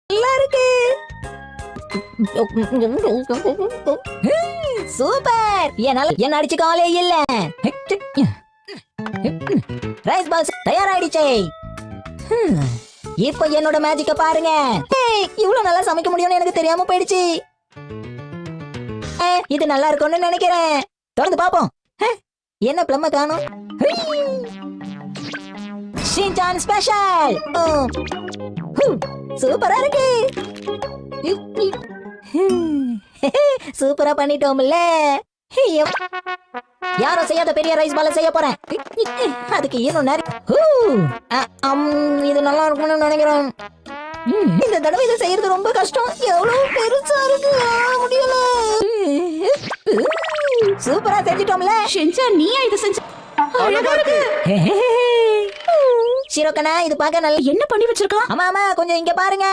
நல்லா இருக்கு. சூப்பர். என்ன அடிச்சுக்காலே இல்ல. ரைஸ் பால்ஸ் தயாராயிடுச்சே. இப்போ என்னோட மேஜிக்க பாருங்க. இவ்வளவு நல்லா சமைக்க முடியும்னு எனக்கு தெரியாம போயிடுச்சு. இது நல்லா இருக்கும்னு நினைக்கிறேன். தொடர்ந்து பாப்போம். என்ன பிளம்ம காணோம். Shinchan special. சூப்பரா இருக்கு. சூப்பரா பண்ணிட்டோம்ல. யாரும் செய்யாத பெரிய ரைஸ் பால செய்ய போறேன். அதுக்கு இன்னும் இது நல்லா இருக்கும்னு நினைக்கிறேன். இந்த தடவை இதை செய்யறது ரொம்ப கஷ்டம். எவ்வளவு பெருசா இருக்கு, முடியல. சூப்பரா செஞ்சிட்டோம்ல. ஷின்சான் நீயா இதை செஞ்ச? அழகா இருக்கு. ஷிரோகனா இது பார்க்க நல்லா என்ன பண்ணி வச்சிருக்கான்? ஆமா கொஞ்சம் இங்க பாருங்க.